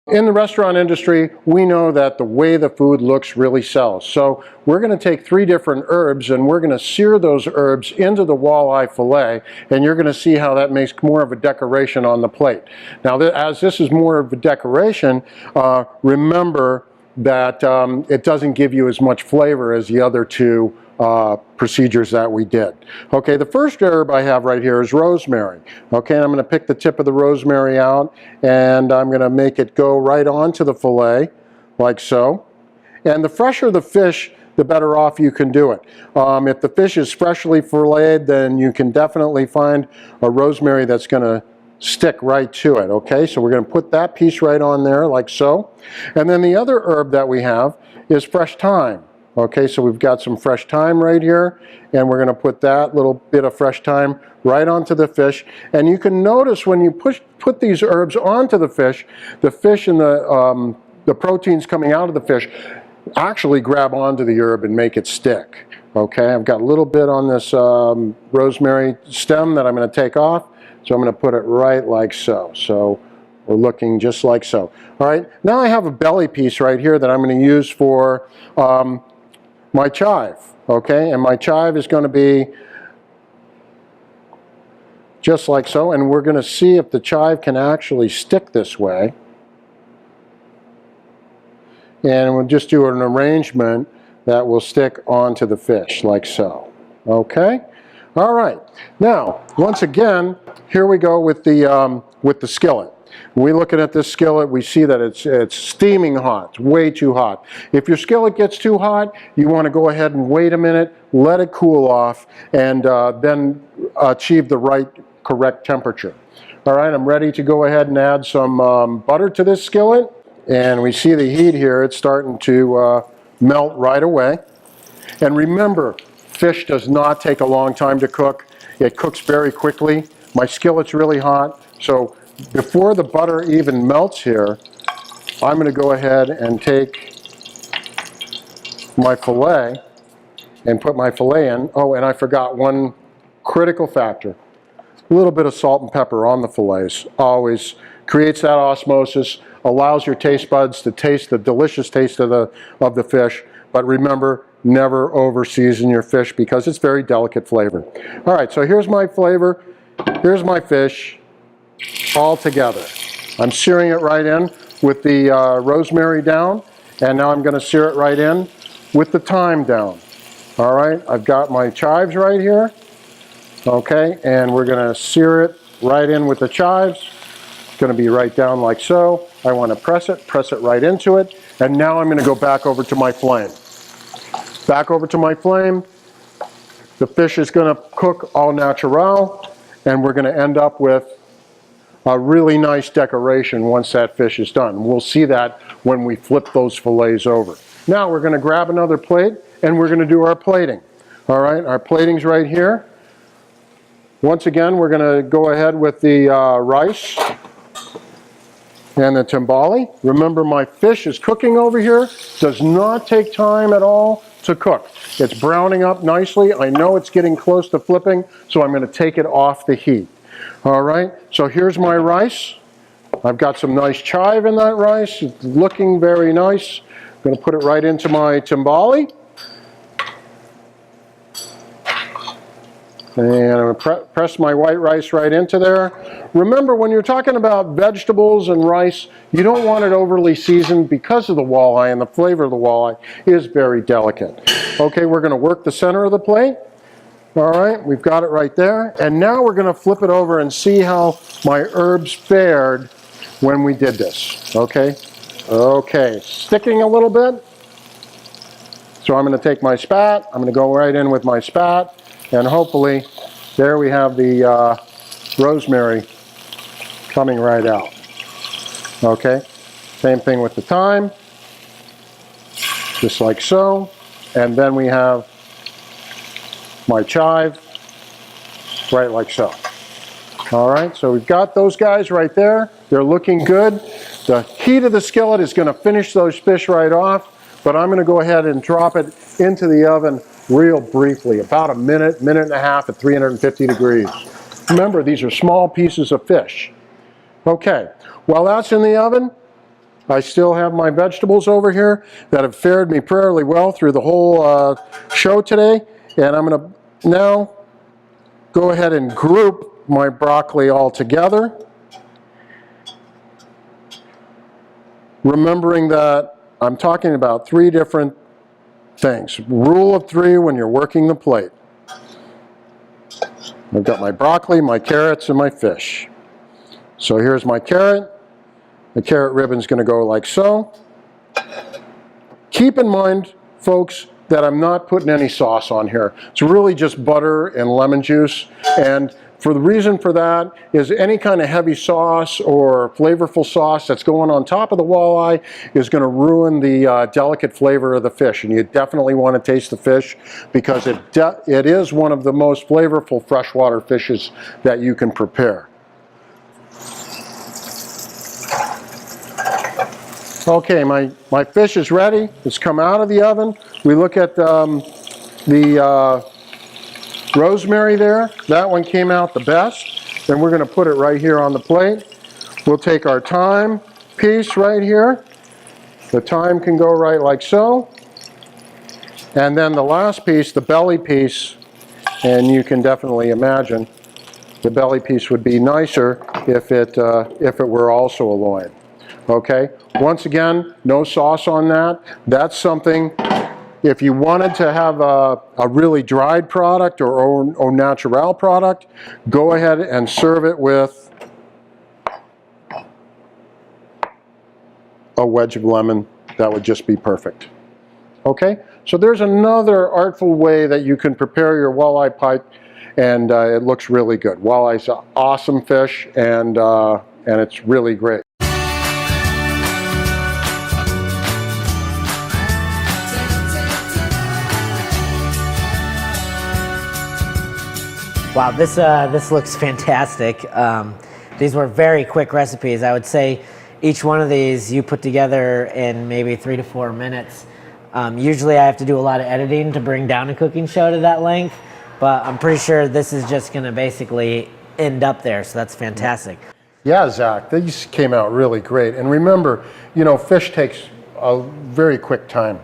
In the restaurant industry, we know that the way the food looks really sells. So we're going to take 3 different herbs and we're going to sear those herbs into the walleye fillet, and you're going to see how that makes more of a decoration on the plate. Now, as this is more of a decoration, remember that it doesn't give you as much flavor as the other 2 procedures that we did. Okay, the first herb I have right here is rosemary. Okay, and I'm going to pick the tip of the rosemary out and I'm going to make it go right onto the fillet like so. And the fresher the fish, the better off you can do it. If the fish is freshly filleted, then you can definitely find a rosemary that's going to stick right to it. Okay, so we're going to put that piece right on there like so. And then the other herb that we have is fresh thyme. Okay, so we've got some fresh thyme right here, and we're going to put that little bit of fresh thyme right onto the fish. And you can notice when you put these herbs onto the fish and the proteins coming out of the fish actually grab onto the herb and make it stick. Okay, I've got a little bit on this rosemary stem that I'm going to take off, so I'm going to put it right like so. So we're looking just like so. All right, now I have a belly piece right here that I'm going to use for my chive, okay, and my chive is going to be just like so, and we're going to see if the chive can actually stick this way. And we'll just do an arrangement that will stick onto the fish like so. Okay, all right. Now, once again, here we go with the skillet. When we looking at this skillet, we see that it's steaming hot. It's way too hot. If your skillet gets too hot, you want to go ahead and wait a minute, let it cool off, and then achieve the correct temperature. All right, I'm ready to go ahead and add some butter to this skillet. And we see the heat here. It's starting to melt right away. And remember, fish does not take a long time to cook. It cooks very quickly. My skillet's really hot, so before the butter even melts here, I'm going to go ahead and take my fillet and put my fillet in. Oh, and I forgot one critical factor. A little bit of salt and pepper on the fillets always creates that osmosis, allows your taste buds to taste the delicious taste of the fish. But remember, never over season your fish because it's very delicate flavor. All right, so here's my flavor. Here's my fish. All together. I'm searing it right in with the rosemary down, and now I'm going to sear it right in with the thyme down. All right, I've got my chives right here. Okay, and we're going to sear it right in with the chives. It's going to be right down like so. I want to press it right into it, and now I'm going to go back over to my flame. Back over to my flame. The fish is going to cook au naturel, and we're going to end up with a really nice decoration once that fish is done. We'll see that when we flip those fillets over. Now we're going to grab another plate and we're going to do our plating. All right, our plating's right here. Once again, we're going to go ahead with the rice and the timbali. Remember, my fish is cooking over here. Does not take time at all to cook. It's browning up nicely. I know it's getting close to flipping, so I'm going to take it off the heat. All right, so here's my rice. I've got some nice chive in that rice. It's looking very nice. I'm going to put it right into my timbali. And I'm going to press my white rice right into there. Remember, when you're talking about vegetables and rice, you don't want it overly seasoned because of the walleye, and the flavor of the walleye is very delicate. Okay, we're going to work the center of the plate. All right, we've got it right there. And now we're going to flip it over and see how my herbs fared when we did this. Okay, okay, sticking a little bit. So I'm going to take my spat. I'm going to go right in with my spat. And hopefully, there we have the rosemary coming right out. Okay, same thing with the thyme. Just like so. And then we have my chive, right like so. All right, so we've got those guys right there. They're looking good. The heat of the skillet is going to finish those fish right off, but I'm going to go ahead and drop it into the oven real briefly, about a minute, minute and a half at 350 degrees. Remember, these are small pieces of fish. Okay, while that's in the oven, I still have my vegetables over here that have fared me fairly well through the whole show today. And I'm going to now go ahead and group my broccoli all together. Remembering that I'm talking about 3 different things. Rule of 3 when you're working the plate. I've got my broccoli, my carrots, and my fish. So here's my carrot. The carrot ribbon's going to go like so. Keep in mind, folks, that I'm not putting any sauce on here. It's really just butter and lemon juice. And for the reason for that is any kind of heavy sauce or flavorful sauce that's going on top of the walleye is going to ruin the delicate flavor of the fish. And you definitely want to taste the fish because it is one of the most flavorful freshwater fishes that you can prepare. Okay, my fish is ready. It's come out of the oven. We look at the rosemary there. That one came out the best. Then we're going to put it right here on the plate. We'll take our thyme piece right here. The thyme can go right like so. And then the last piece, the belly piece, and you can definitely imagine the belly piece would be nicer if it were also a loin. Okay, once again, no sauce on that. That's something, if you wanted to have a really dried product or au naturel product, go ahead and serve it with a wedge of lemon. That would just be perfect. Okay, so there's another artful way that you can prepare your walleye pike, and it looks really good. Walleye's an awesome fish, and it's really great. Wow, this looks fantastic. These were very quick recipes. I would say each one of these you put together in maybe 3 to 4 minutes. Usually I have to do a lot of editing to bring down a cooking show to that length, but I'm pretty sure this is just gonna basically end up there, so that's fantastic. Yeah, Zach, these came out really great. And remember, you know, fish takes a very quick time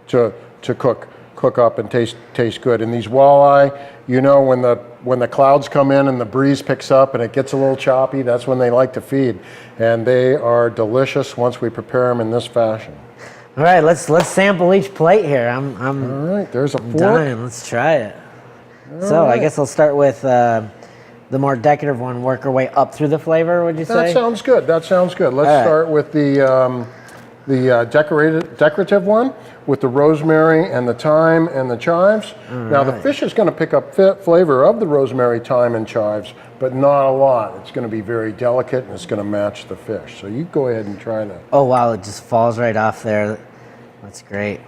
to cook up and taste good. And these walleye, you know, when the clouds come in and the breeze picks up and it gets a little choppy, that's when they like to feed. And they are delicious once we prepare them in this fashion. All right, let's sample each plate here. All right, there's a fork. Dying. Let's try it. So I guess I'll start with the more decorative one, work our way up through the flavor, would you say? That sounds good. That sounds good. Let's start with the decorative one with the rosemary and the thyme and the chives. Now the fish is going to pick up flavor of the rosemary, thyme, and chives, but not a lot. It's going to be very delicate and it's going to match the fish. So you go ahead and try that. Oh wow, it just falls right off there. That's great.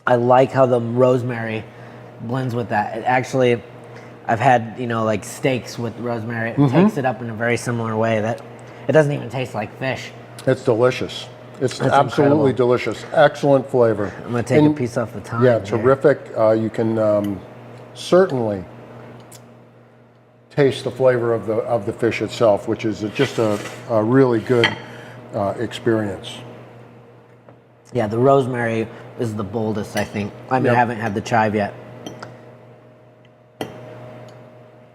I like how the rosemary blends with that. It actually, I've had, you know, like steaks with rosemary. It takes it up in a very similar way that it doesn't even taste like fish. It's delicious. It's absolutely delicious. Excellent flavor. I'm going to take a piece off the thyme. Yeah, terrific. You can certainly taste the flavor of the fish itself, which is just a really good experience. Yeah, the rosemary is the boldest, I think. I mean, I haven't had the chive yet.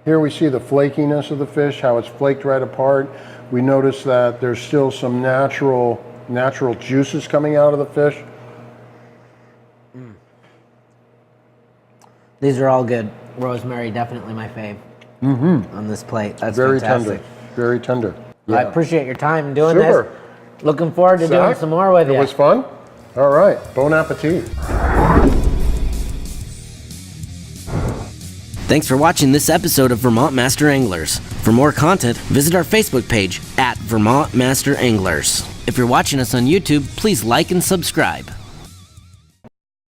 Here we see the flakiness of the fish, how it's flaked right apart. We notice that there's still some natural juices coming out of the fish. These are all good. Rosemary, definitely my fave on this plate. That's very fantastic. Tender. Very tender. Yeah. I appreciate your time doing this. Looking forward to doing some more with you. It was fun? All right. Bon appetit. Thanks for watching this episode of Vermont Master Anglers. For more content, visit our Facebook page at Vermont Master Anglers. If you're watching us on YouTube, please like and subscribe.